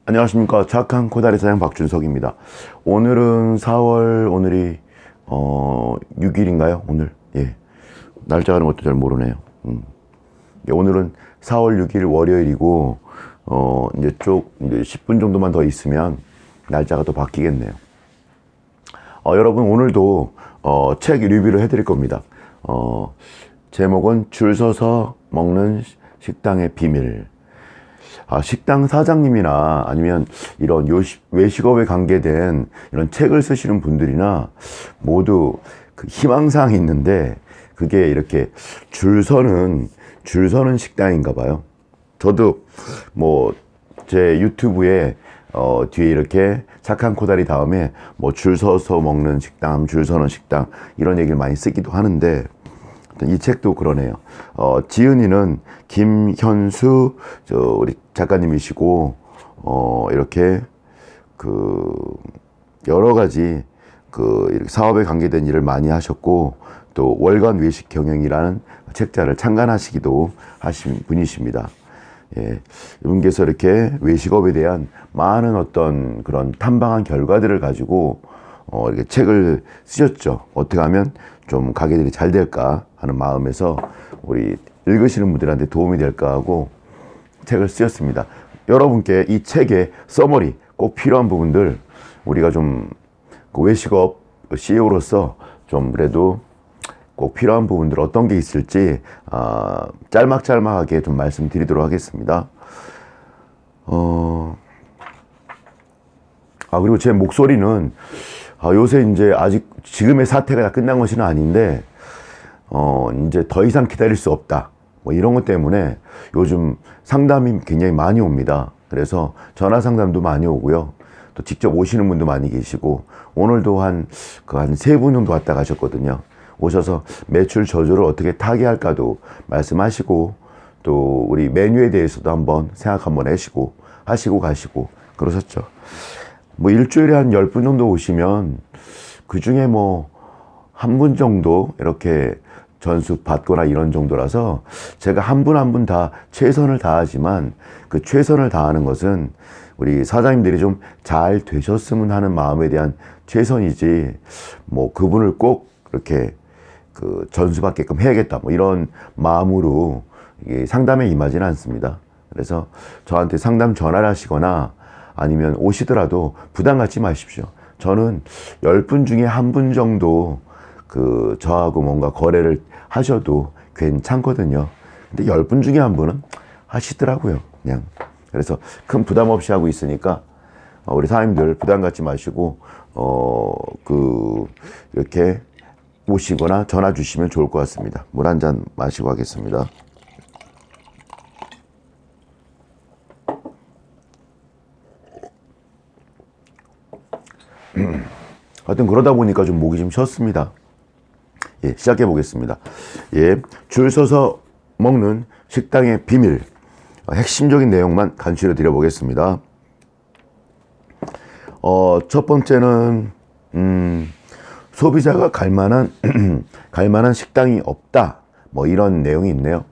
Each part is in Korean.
안녕하십니까. 착한 코다리 사장 박준석입니다. 오늘은 4월, 오늘이, 6일인가요? 오늘? 예. 날짜 가는 것도 잘 모르네요. 예, 오늘은 4월 6일 월요일이고, 이제 10분 정도만 더 있으면 날짜가 또 바뀌겠네요. 여러분, 오늘도, 책 리뷰를 해드릴 겁니다. 제목은 줄 서서 먹는 식당의 비밀. 식당 사장님이나 아니면 이런 외식업에 관계된 이런 책을 쓰시는 분들이나 모두 그 희망사항이 있는데 그게 이렇게 줄 서는 식당인가 봐요. 저도 뭐 제 유튜브에 뒤에 이렇게 착한 코다리 다음에 뭐 줄 서서 먹는 식당, 줄 서는 식당 이런 얘기를 많이 쓰기도 하는데 이 책도 그러네요. 지은이는 김현수 우리 작가님이시고 이렇게 그 여러 가지 그 이렇게 사업에 관계된 일을 많이 하셨고 또 월간 외식 경영이라는 책자를 창간하시기도 하신 분이십니다. 예, 이분께서 이렇게 외식업에 대한 많은 어떤 그런 탐방한 결과들을 가지고 이렇게 책을 쓰셨죠. 어떻게 하면 좀 가게들이 잘 될까 하는 마음에서 우리 읽으시는 분들한테 도움이 될까 하고 책을 쓰셨습니다. 여러분께 이 책의 서머리 꼭 필요한 부분들 우리가 좀 그 외식업 CEO로서 좀 그래도 꼭 필요한 부분들 어떤 게 있을지 짤막짤막하게 좀 말씀드리도록 하겠습니다. 그리고 제 목소리는 요새 이제 아직 지금의 사태가 다 끝난 것은 아닌데 이제 더 이상 기다릴 수 없다 뭐 이런 것 때문에 요즘 상담이 굉장히 많이 옵니다. 그래서 전화 상담도 많이 오고요. 또 직접 오시는 분도 많이 계시고 오늘도 한 세 분 정도 왔다 가셨거든요. 오셔서 매출 저조를 어떻게 타개할까도 말씀하시고 또 우리 메뉴에 대해서도 한번 생각 한번 하시고 가시고 그러셨죠. 뭐 일주일에 한 10분 정도 오시면 그 중에 뭐 한 분 정도 이렇게 전수 받거나 이런 정도라서 제가 한 분 한 분 다 최선을 다하지만 그 최선을 다하는 것은 우리 사장님들이 좀 잘 되셨으면 하는 마음에 대한 최선이지 뭐 그분을 꼭 이렇게 그 전수받게끔 해야겠다 뭐 이런 마음으로 이게 상담에 임하지는 않습니다. 그래서 저한테 상담 전화를 하시거나 아니면 오시더라도 부담 갖지 마십시오. 저는 10분 중에 한 분 정도 그 저하고 뭔가 거래를 하셔도 괜찮거든요. 근데 10분 중에 한 분은 하시더라고요. 그냥. 그래서 큰 부담 없이 하고 있으니까 우리 사장님들 부담 갖지 마시고 이렇게 오시거나 전화 주시면 좋을 것 같습니다. 물 한 잔 마시고 하겠습니다. 하여튼 그러다 보니까 좀 목이 좀 쉬었습니다. 예, 시작해 보겠습니다. 예, 줄 서서 먹는 식당의 비밀. 핵심적인 내용만 간추려 드려 보겠습니다. 첫 번째는 소비자가 갈 만한 식당이 없다. 뭐 이런 내용이 있네요.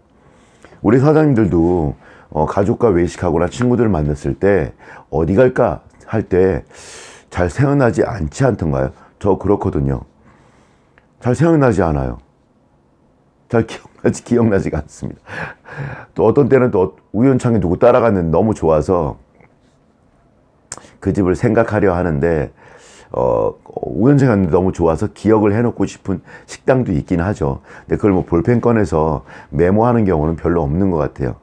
우리 사장님들도 가족과 외식하거나 친구들을 만났을 때 어디 갈까 할 때 잘 생각나지 않지 않던가요? 저 그렇거든요. 잘 생각나지 않아요. 잘 기억나지가 않습니다. 또 어떤 때는 또 우연찮게 누구 따라갔는데 너무 좋아서 그 집을 생각하려 하는데 우연찮게 갔는데 너무 좋아서 기억을 해놓고 싶은 식당도 있긴 하죠. 근데 그걸 뭐 볼펜 꺼내서 메모하는 경우는 별로 없는 것 같아요.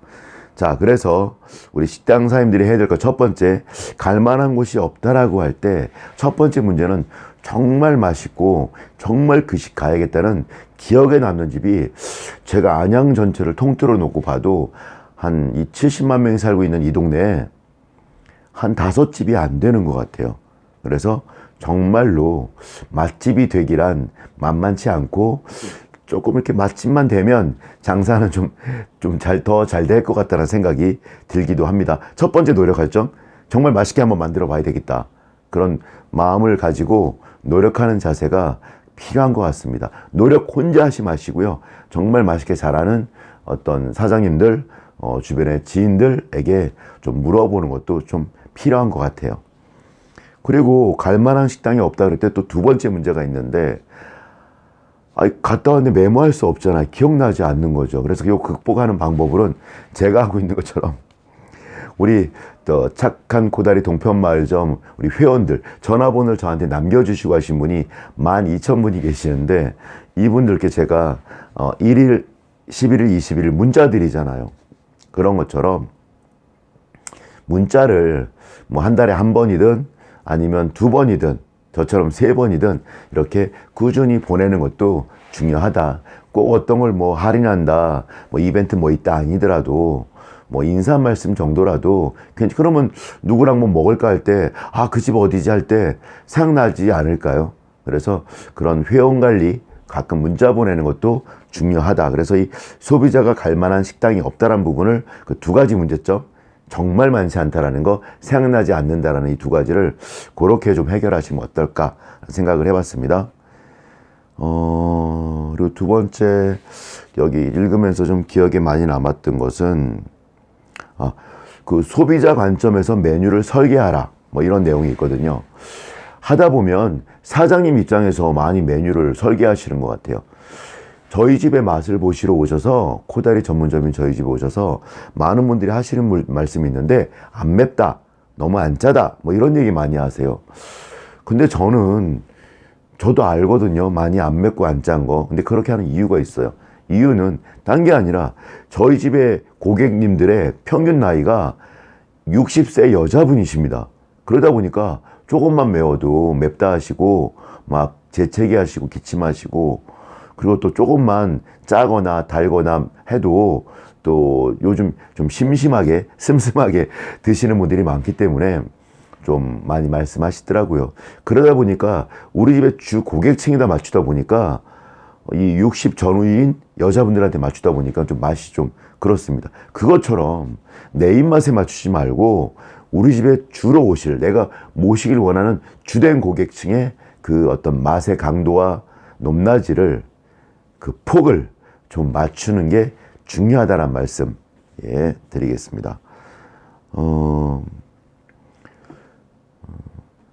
자, 그래서 우리 식당 사장님들이 해야 될 것 첫 번째, 갈 만한 곳이 없다라고 할 때 첫 번째 문제는 정말 맛있고 정말 그 집 가야겠다는 기억에 남는 집이 제가 안양 전체를 통틀어 놓고 봐도 한 이 70만 명이 살고 있는 이 동네에 한 5집이 안 되는 것 같아요. 그래서 정말로 맛집이 되기란 만만치 않고 조금 이렇게 맛집만 되면 장사는 더 잘 될 것 같다는 생각이 들기도 합니다. 첫 번째 노력할 점, 정말 맛있게 한번 만들어 봐야 되겠다. 그런 마음을 가지고 노력하는 자세가 필요한 것 같습니다. 노력 혼자 하지 마시고요. 정말 맛있게 잘하는 어떤 사장님들, 주변의 지인들에게 좀 물어보는 것도 좀 필요한 것 같아요. 그리고 갈만한 식당이 없다 그럴 때 또 두 번째 문제가 있는데, 갔다 왔는데 메모할 수 없잖아요. 기억나지 않는 거죠. 그래서 이거 극복하는 방법으로는 제가 하고 있는 것처럼 우리 또 착한 코다리 동편마을점 우리 회원들 전화번호를 저한테 남겨주시고 하신 분이 12,000분이 계시는데, 이분들께 제가 1일, 11일, 21일 문자 드리잖아요. 그런 것처럼 문자를 뭐 한 달에 한 번이든 아니면 두 번이든 저처럼 세 번이든 이렇게 꾸준히 보내는 것도 중요하다. 꼭 어떤 걸 뭐 할인한다, 뭐 이벤트 뭐 있다 아니더라도 뭐 인사 말씀 정도라도, 그러면 누구랑 뭐 먹을까 할 때, 그 집 어디지 할 때 생각나지 않을까요? 그래서 그런 회원 관리, 가끔 문자 보내는 것도 중요하다. 그래서 이 소비자가 갈 만한 식당이 없다라는 부분을, 그 두 가지 문제점, 정말 많지 않다라는 거, 생각나지 않는다라는 이 두 가지를 그렇게 좀 해결하시면 어떨까 생각을 해봤습니다. 그리고 두 번째, 여기 읽으면서 좀 기억에 많이 남았던 것은, 그 소비자 관점에서 메뉴를 설계하라, 뭐 이런 내용이 있거든요. 하다 보면 사장님 입장에서 많이 메뉴를 설계하시는 것 같아요. 저희 집의 맛을 보시러 오셔서, 코다리 전문점인 저희 집에 오셔서 많은 분들이 하시는 말씀이 있는데, 안 맵다, 너무 안 짜다, 뭐 이런 얘기 많이 하세요. 근데 저도 알거든요. 많이 안 맵고 안 짠 거. 근데 그렇게 하는 이유가 있어요. 이유는 딴 게 아니라 저희 집의 고객님들의 평균 나이가 60세 여자분이십니다. 그러다 보니까 조금만 매워도 맵다 하시고, 막 재채기 하시고 기침하시고, 그리고 또 조금만 짜거나 달거나 해도 또 요즘 좀 심심하게 슴슴하게 드시는 분들이 많기 때문에 좀 많이 말씀하시더라고요. 그러다 보니까 우리 집의 주 고객층에다 맞추다 보니까, 이 60 전후인 여자분들한테 맞추다 보니까 좀 맛이 좀 그렇습니다. 그것처럼 내 입맛에 맞추지 말고 우리 집에 주로 오실, 내가 모시길 원하는 주된 고객층의 그 어떤 맛의 강도와 높낮이를, 그 폭을 좀 맞추는 게 중요하다는 말씀, 드리겠습니다.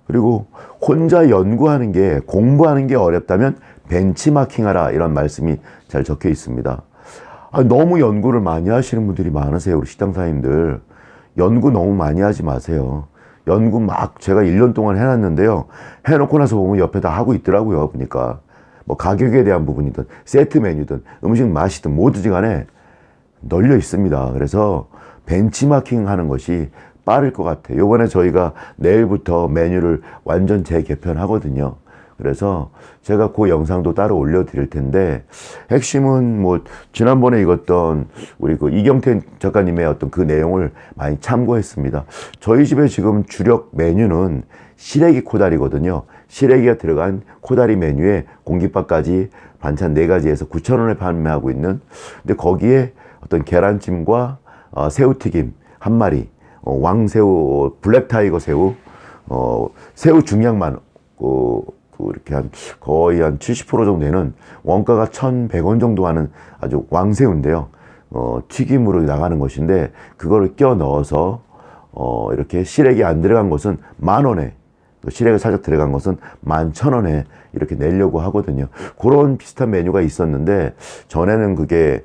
그리고 혼자 연구하는 게, 공부하는 게 어렵다면 벤치마킹하라, 이런 말씀이 잘 적혀 있습니다. 너무 연구를 많이 하시는 분들이 많으세요. 우리 식당사님들. 연구 너무 많이 하지 마세요. 연구 막 제가 1년 동안 해놨는데요. 해놓고 나서 보면 옆에 다 하고 있더라고요. 보니까. 뭐 가격에 대한 부분이든 세트 메뉴든 음식 맛이든 뭐든지 간에 널려 있습니다. 그래서 벤치마킹 하는 것이 빠를 것 같아요. 요번에 저희가 내일부터 메뉴를 완전 재개편하거든요. 그래서 제가 그 영상도 따로 올려드릴 텐데, 핵심은 뭐 지난번에 읽었던 우리 그 이경태 작가님의 어떤 그 내용을 많이 참고했습니다. 저희 집에 지금 주력 메뉴는 시래기 코다리거든요. 시래기가 들어간 코다리 메뉴에 공깃밥까지 반찬 4가지에서 9,000원에 판매하고 있는, 근데 거기에 어떤 계란찜과 새우튀김 한 마리, 왕새우, 블랙타이거 새우, 새우 중량만 이렇게 거의 한 70% 정도 되는, 원가가 1,100원 정도 하는 아주 왕새우인데요. 튀김으로 나가는 것인데, 그거를 껴 넣어서 이렇게 시래기 안 들어간 것은 10,000원에, 시래기가 살짝 들어간 것은 11,000원에 이렇게 내려고 하거든요. 그런 비슷한 메뉴가 있었는데, 전에는 그게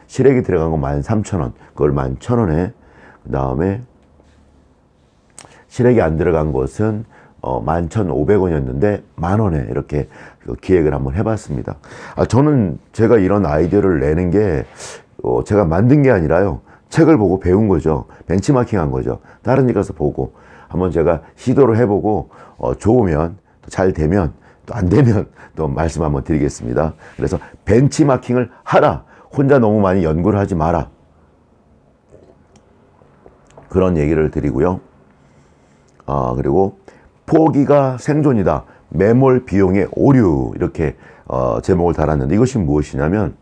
시래기 들어간 거 13,000원, 그걸 11,000원에, 그 다음에 시래기 안 들어간 것은 11,500원이었는데 10,000원에 이렇게 기획을 한번 해봤습니다. 저는 제가 이런 아이디어를 내는 게 제가 만든 게 아니라요. 책을 보고 배운 거죠. 벤치마킹 한 거죠. 다른 데 가서 보고 한번 제가 시도를 해보고 좋으면, 잘 되면, 또 안 되면 또 말씀 한번 드리겠습니다. 그래서 벤치마킹을 하라. 혼자 너무 많이 연구를 하지 마라. 그런 얘기를 드리고요. 그리고 포기가 생존이다. 매몰 비용의 오류, 이렇게 제목을 달았는데, 이것이 무엇이냐면,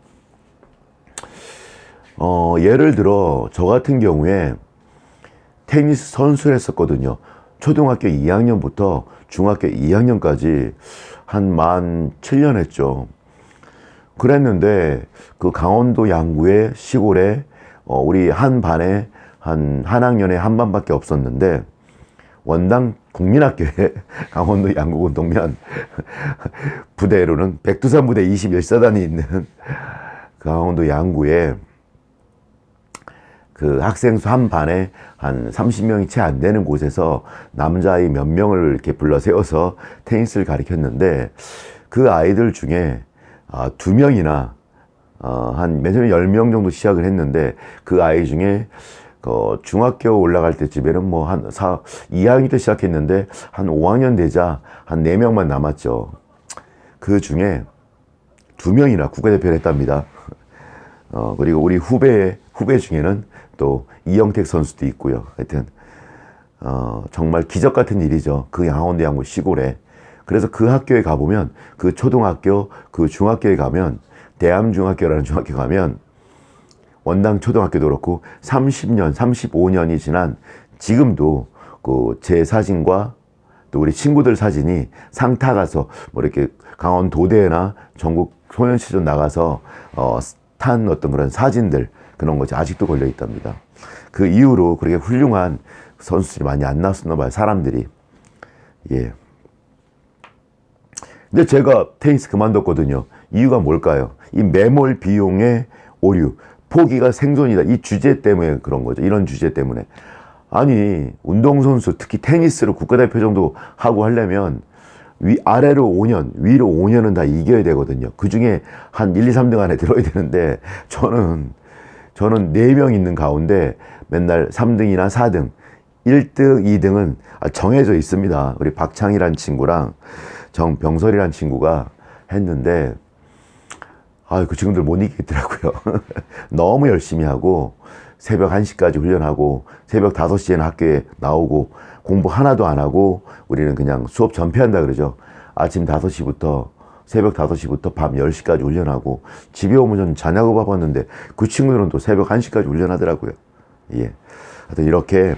예를 들어 저 같은 경우에 테니스 선수를 했었거든요. 초등학교 2학년부터 중학교 2학년까지 한 만 7년 했죠. 그랬는데 그 강원도 양구의 시골에 우리 한 반에 한 학년에 한 반밖에 없었는데, 원당 국민학교에 강원도 양구운동면 부대로는 백두산 부대 21사단이 있는 강원도 양구에 그 학생 수 한 반에 한 30명이 채 안 되는 곳에서 남자아이 몇 명을 이렇게 불러 세워서 테니스를 가르쳤는데, 그 아이들 중에 2명이나 한 매년 10명 정도 시작을 했는데, 그 아이 중에 중학교 올라갈 때쯤에는 뭐 한 2학년 때 시작했는데 한 5학년 되자 한 4명만 남았죠. 그 중에 2명이나 국가대표를 했답니다. 그리고 우리 후배 중에는 또 이영택 선수도 있고요. 하여튼 정말 기적 같은 일이죠. 그 강원도 양구 시골에. 그래서 그 학교에 가보면, 그 초등학교, 그 중학교에 가면, 대암중학교라는 중학교 가면 원당 초등학교도 그렇고 30년, 35년이 지난 지금도 그 제 사진과 또 우리 친구들 사진이 상 타가서 뭐 이렇게 강원도대회나 전국 소년시전 나가서 탄 어떤 그런 사진들, 그런 것이 아직도 걸려 있답니다. 그 이후로 그렇게 훌륭한 선수들이 많이 안 나왔었나 봐요, 사람들이. 예. 근데 제가 테니스 그만뒀거든요. 이유가 뭘까요? 이 매몰 비용의 오류, 포기가 생존이다. 이 주제 때문에 그런 거죠. 이런 주제 때문에. 아니, 운동선수, 특히 테니스를 국가대표 정도 하고 하려면 아래로 5년, 위로 5년은 다 이겨야 되거든요. 그 중에 한 1, 2, 3등 안에 들어야 되는데, 저는 4명 있는 가운데 맨날 3등이나 4등, 1등, 2등은 정해져 있습니다. 우리 박창희라는 친구랑 정병설이라는 친구가 했는데, 그 친구들 못 이기겠더라고요. 너무 열심히 하고, 새벽 1시까지 훈련하고, 새벽 5시에는 학교에 나오고, 공부 하나도 안 하고, 우리는 그냥 수업 전폐한다 그러죠. 아침 5시부터, 새벽 5시부터 밤 10시까지 훈련하고, 집에 오면 전 자냐고 봐봤는데, 그 친구들은 또 새벽 1시까지 훈련하더라고요. 예. 하여튼 이렇게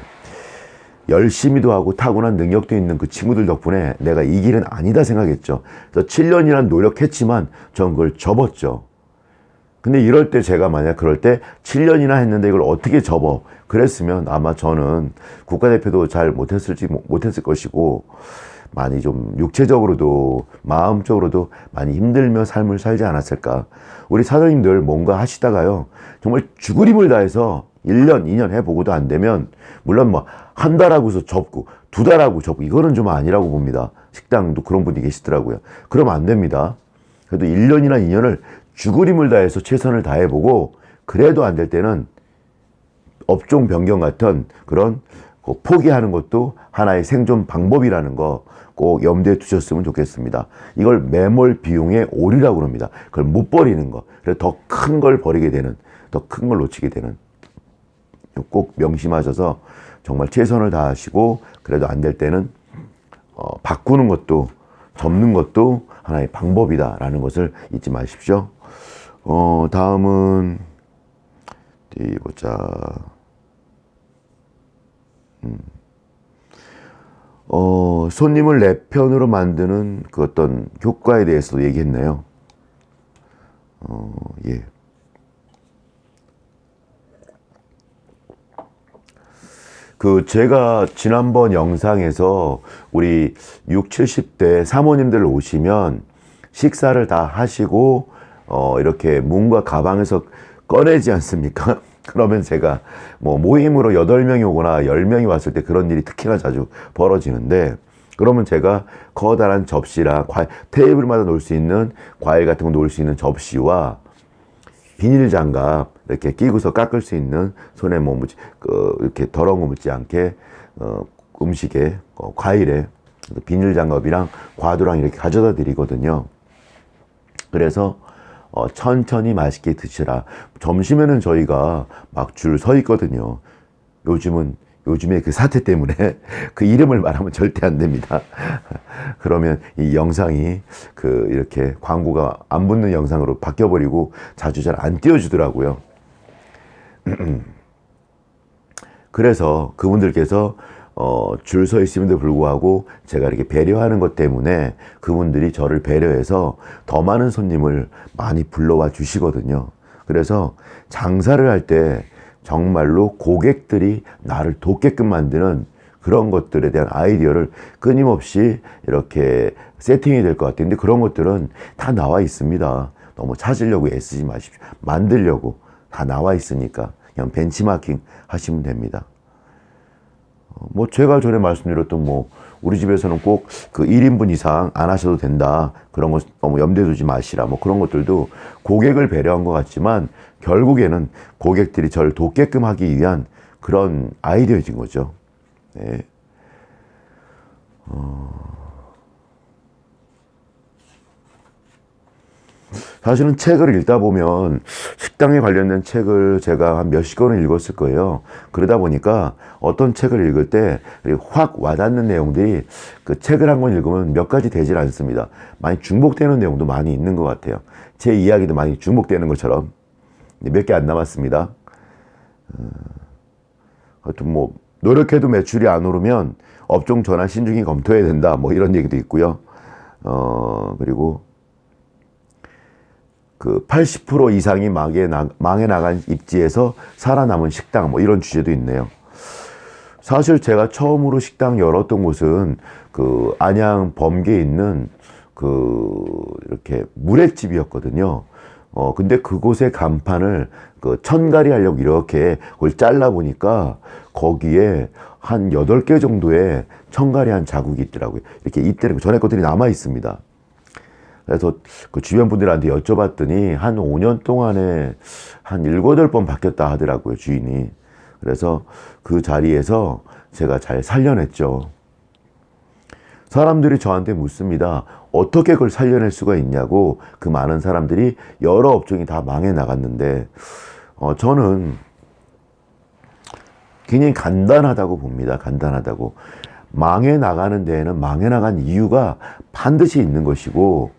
열심히도 하고 타고난 능력도 있는 그 친구들 덕분에 내가 이 길은 아니다 생각했죠. 그래서 7년이란 노력했지만 전 그걸 접었죠. 근데 이럴 때 제가 만약 그럴 때 7년이나 했는데 이걸 어떻게 접어? 그랬으면 아마 저는 국가대표도 잘 못했을 것이고, 많이 좀 육체적으로도 마음적으로도 많이 힘들며 삶을 살지 않았을까. 우리 사장님들 뭔가 하시다가요, 정말 죽을 힘을 다해서 1년, 2년 해보고도 안 되면, 물론 뭐 한 달 하고서 접고 2달 하고 접고 이거는 좀 아니라고 봅니다. 식당도 그런 분이 계시더라고요. 그러면 안 됩니다. 그래도 1년이나 2년을 죽을 힘을 다해서 최선을 다해보고, 그래도 안 될 때는 업종 변경 같은 그런 포기하는 것도 하나의 생존 방법이라는 거 꼭 염두에 두셨으면 좋겠습니다. 이걸 매몰 비용의 오류라고 합니다. 그걸 못 버리는 거. 그래서 더 큰 걸 버리게 되는, 더 큰 걸 놓치게 되는. 꼭 명심하셔서 정말 최선을 다하시고, 그래도 안 될 때는 바꾸는 것도, 접는 것도 하나의 방법이다라는 것을 잊지 마십시오. 다음은 어디 보자. 손님을 내 편으로 만드는 그 어떤 효과에 대해서도 얘기했네요. 예. 제가 지난번 영상에서 우리 60, 70대 사모님들 오시면 식사를 다 하시고, 이렇게 문과 가방에서 꺼내지 않습니까? 그러면 제가 뭐 모임으로 8명이 오거나 10명이 왔을 때 그런 일이 특히나 자주 벌어지는데, 그러면 제가 커다란 접시랑 테이블마다 놓을 수 있는 과일 같은 거 놓을 수 있는 접시와 비닐 장갑 이렇게 끼고서 깎을 수 있는, 손에 뭐 이렇게 더러운 거 묻지 않게 음식에 과일에 비닐 장갑이랑 과도랑 이렇게 가져다 드리거든요. 그래서 천천히 맛있게 드시라. 점심에는 저희가 막 줄 서 있거든요. 요즘에 그 사태 때문에 그 이름을 말하면 절대 안 됩니다. 그러면 이 영상이 이렇게 광고가 안 붙는 영상으로 바뀌어버리고 자주 잘 안 띄워주더라고요. 그래서 그분들께서 줄 서 있음에도 불구하고 제가 이렇게 배려하는 것 때문에 그분들이 저를 배려해서 더 많은 손님을 많이 불러와 주시거든요. 그래서 장사를 할 때 정말로 고객들이 나를 돕게끔 만드는 그런 것들에 대한 아이디어를 끊임없이 이렇게 세팅이 될 것 같은데, 그런 것들은 다 나와 있습니다. 너무 찾으려고 애쓰지 마십시오. 만들려고 다 나와 있으니까 그냥 벤치마킹 하시면 됩니다. 뭐 제가 전에 말씀드렸던 뭐 우리 집에서는 꼭 그 1인분 이상 안 하셔도 된다, 그런 거 너무 염두에 두지 마시라, 뭐 그런 것들도 고객을 배려한 것 같지만 결국에는 고객들이 저를 돕게끔 하기 위한 그런 아이디어인 거죠. 네. 사실은 책을 읽다 보면 식당에 관련된 책을 제가 한 몇십 권을 읽었을 거예요. 그러다 보니까 어떤 책을 읽을 때 확 와닿는 내용들이 그 책을 한 권 읽으면 몇 가지 되질 않습니다. 많이 중복되는 내용도 많이 있는 것 같아요. 제 이야기도 많이 중복되는 것처럼. 몇 개 안 남았습니다. 하여튼 뭐 노력해도 매출이 안 오르면 업종 전환 신중히 검토해야 된다, 뭐 이런 얘기도 있고요. 그리고 그 80% 이상이 망해 나간 입지에서 살아남은 식당, 뭐 이런 주제도 있네요. 사실 제가 처음으로 식당 열었던 곳은 그 안양 범계에 있는 그 이렇게 물회집이었거든요. 근데 그곳의 간판을 그 천가리 하려고 이렇게 그걸 잘라 보니까 거기에 한 8개 정도의 천가리 한 자국이 있더라고요. 이렇게 있다는 거, 전에 것들이 남아 있습니다. 그래서 그 주변 분들한테 여쭤봤더니 한 5년 동안에 한 7, 8번 바뀌었다 하더라고요, 주인이. 그래서 그 자리에서 제가 잘 살려냈죠. 사람들이 저한테 묻습니다. 어떻게 그걸 살려낼 수가 있냐고. 그 많은 사람들이 여러 업종이 다 망해 나갔는데, 저는 굉장히 간단하다고 봅니다. 간단하다고. 망해 나가는 데에는 망해 나간 이유가 반드시 있는 것이고,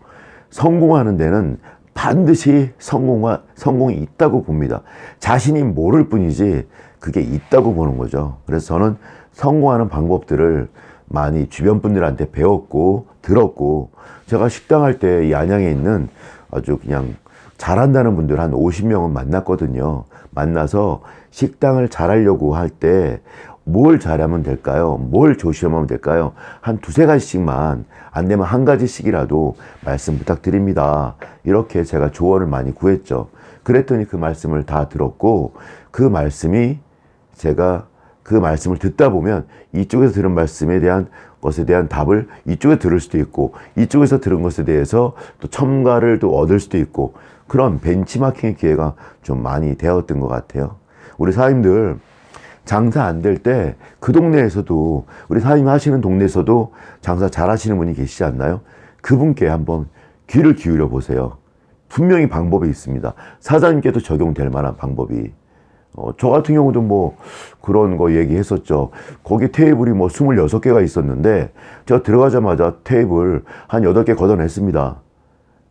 성공하는 데는 반드시 성공이 있다고 봅니다. 자신이 모를 뿐이지 그게 있다고 보는 거죠. 그래서 저는 성공하는 방법들을 많이 주변 분들한테 배웠고 들었고, 제가 식당 할 때 이 안양에 있는 아주 그냥 잘한다는 분들 한 50명은 만났거든요. 만나서 식당을 잘하려고 할 때 뭘 잘하면 될까요? 뭘 조심하면 될까요? 한 두세 가지씩만, 안 되면 한 가지씩이라도 말씀 부탁드립니다. 이렇게 제가 조언을 많이 구했죠. 그랬더니 그 말씀을 다 들었고, 그 말씀이 제가 그 말씀을 듣다 보면 이쪽에서 들은 말씀에 대한 것에 대한 답을 이쪽에 들을 수도 있고, 이쪽에서 들은 것에 대해서 또 첨가를 또 얻을 수도 있고, 그런 벤치마킹의 기회가 좀 많이 되었던 것 같아요. 우리 사장님들 장사 안 될 때 그 동네에서도, 우리 사장님 하시는 동네에서도 장사 잘 하시는 분이 계시지 않나요? 그분께 한번 귀를 기울여 보세요. 분명히 방법이 있습니다. 사장님께도 적용될 만한 방법이. 저 같은 경우도 뭐 그런 거 얘기했었죠. 거기 테이블이 뭐 26개가 있었는데 제가 들어가자마자 테이블 한 8개 걷어냈습니다.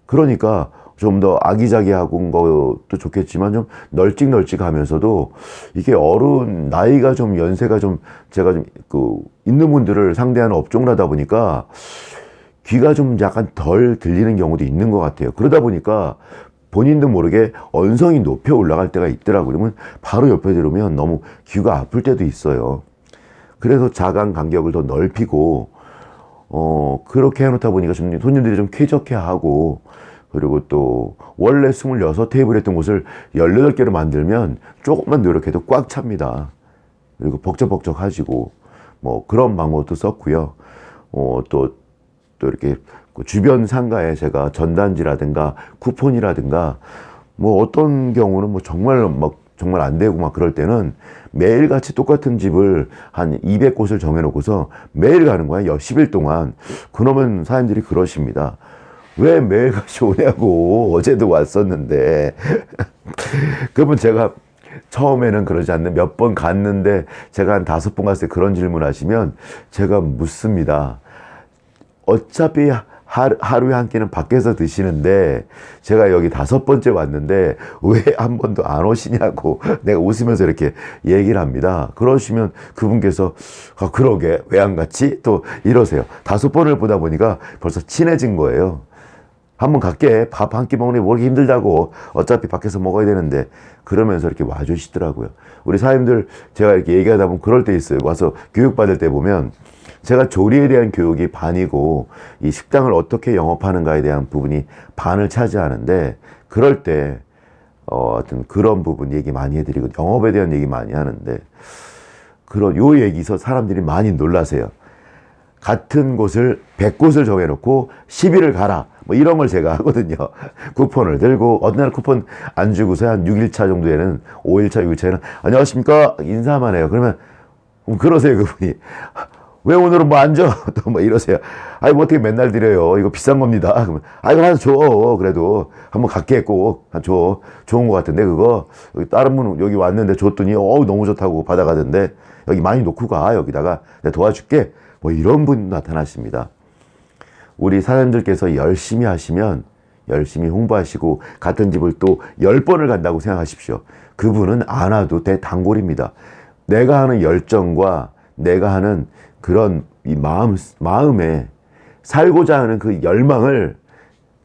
그러니까 좀 더 아기자기한 것도 좋겠지만 좀 널찍널찍하면서도, 이게 어른 나이가 좀 연세가 좀 제가 좀 그 있는 분들을 상대하는 업종이다 보니까 귀가 좀 약간 덜 들리는 경우도 있는 것 같아요. 그러다 보니까 본인도 모르게 언성이 높여 올라갈 때가 있더라고요. 그러면 바로 옆에 들으면 너무 귀가 아플 때도 있어요. 그래서 자간 간격을 더 넓히고, 그렇게 해놓다 보니까 좀 손님들이 좀 쾌적해하고, 그리고 또 원래 26테이블 했던 곳을 18개로 만들면 조금만 노력해도 꽉 찹니다. 그리고 벅적벅적하시고, 뭐 그런 방법도 썼고요. 또 이렇게 주변 상가에 제가 전단지라든가 쿠폰이라든가, 뭐 어떤 경우는 뭐 정말 안 되고 막 그럴 때는 매일같이 똑같은 집을 한 200곳을 정해놓고서 매일 가는 거야. 10일 동안. 그러면 사람들이 그러십니다. 왜 매일같이 오냐고. 어제도 왔었는데. 그러면 제가 처음에는 그러지 않는, 몇 번 갔는데 제가 한 5번 갔을 때 그런 질문 하시면 제가 묻습니다. 어차피 하루에 한 끼는 밖에서 드시는데 제가 여기 5번째 왔는데 왜 한 번도 안 오시냐고 내가 웃으면서 이렇게 얘기를 합니다. 그러시면 그분께서 그러게 왜 안 갔지? 또 이러세요. 5번을 보다 보니까 벌써 친해진 거예요. 한번 갈게. 밥 한 끼 먹는 게 뭐 이렇게 힘들다고. 어차피 밖에서 먹어야 되는데. 그러면서 이렇게 와주시더라고요. 우리 사장님들 제가 이렇게 얘기하다 보면 그럴 때 있어요. 와서 교육받을 때 보면 제가 조리에 대한 교육이 반이고 이 식당을 어떻게 영업하는가에 대한 부분이 반을 차지하는데 그럴 때 하여튼 그런 부분 얘기 많이 해드리고 영업에 대한 얘기 많이 하는데 요 얘기서 사람들이 많이 놀라세요. 같은 곳을 100곳을 정해놓고 10일을 가라. 뭐 이런 걸 제가 하거든요. 쿠폰을 들고 어느 날 쿠폰 안 주고서 한 6일차 정도에는 5일차, 6일차에는 안녕하십니까 인사만 해요. 그러면 그러세요 그분이. 왜 오늘은 뭐 안 줘? 또 뭐 이러세요. 아이 뭐 어떻게 맨날 드려요. 이거 비싼 겁니다. 그러면 아이고 하나 줘. 그래도 한번 갖게 꼭 줘. 좋은 것 같은데 그거 여기 다른 분 여기 왔는데 줬더니 너무 좋다고 받아가던데 여기 많이 놓고 가. 여기다가 내가 도와줄게. 뭐 이런 분 나타나십니다. 우리 사장님들께서 열심히 하시면 열심히 홍보하시고 같은 집을 또 10번을 간다고 생각하십시오. 그분은 안 와도 대단골입니다. 내가 하는 열정과 내가 하는 그런 이 마음에 살고자 하는 그 열망을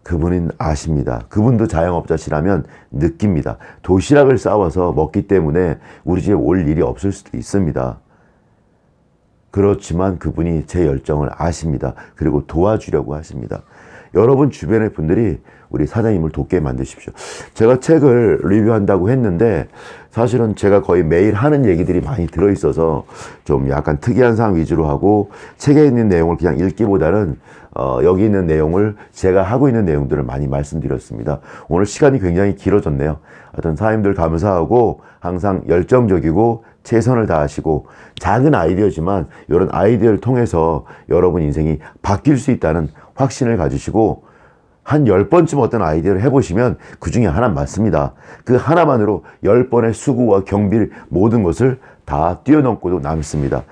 그분은 아십니다. 그분도 자영업자시라면 느낍니다. 도시락을 싸와서 먹기 때문에 우리 집에 올 일이 없을 수도 있습니다. 그렇지만 그분이 제 열정을 아십니다. 그리고 도와주려고 하십니다. 여러분 주변의 분들이 우리 사장님을 돕게 만드십시오. 제가 책을 리뷰한다고 했는데 사실은 제가 거의 매일 하는 얘기들이 많이 들어있어서 좀 약간 특이한 사항 위주로 하고 책에 있는 내용을 그냥 읽기보다는 여기 있는 내용을 제가 하고 있는 내용들을 많이 말씀드렸습니다. 오늘 시간이 굉장히 길어졌네요. 하여튼 사장님들 감사하고 항상 열정적이고 최선을 다하시고 작은 아이디어지만 이런 아이디어를 통해서 여러분 인생이 바뀔 수 있다는 확신을 가지시고 한 10번쯤 어떤 아이디어를 해보시면 그 중에 하나 맞습니다. 그 하나만으로 10번의 수고와 경비를 모든 것을 다 뛰어넘고도 남습니다.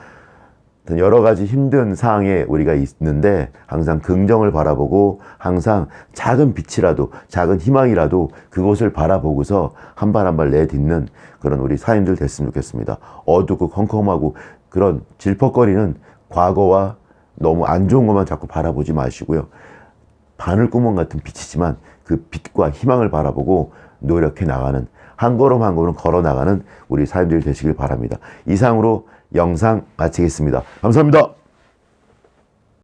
여러 가지 힘든 상황에 우리가 있는데 항상 긍정을 바라보고 항상 작은 빛이라도 작은 희망이라도 그것을 바라보고서 한 발 한 발 내딛는 그런 우리 사람들 됐으면 좋겠습니다. 어둡고 컴컴하고 그런 질퍽거리는 과거와 너무 안 좋은 것만 자꾸 바라보지 마시고요. 바늘구멍 같은 빛이지만 그 빛과 희망을 바라보고 노력해 나가는 한 걸음 한 걸음 걸어 나가는 우리 사람들이 되시길 바랍니다. 이상으로 영상 마치겠습니다. 감사합니다.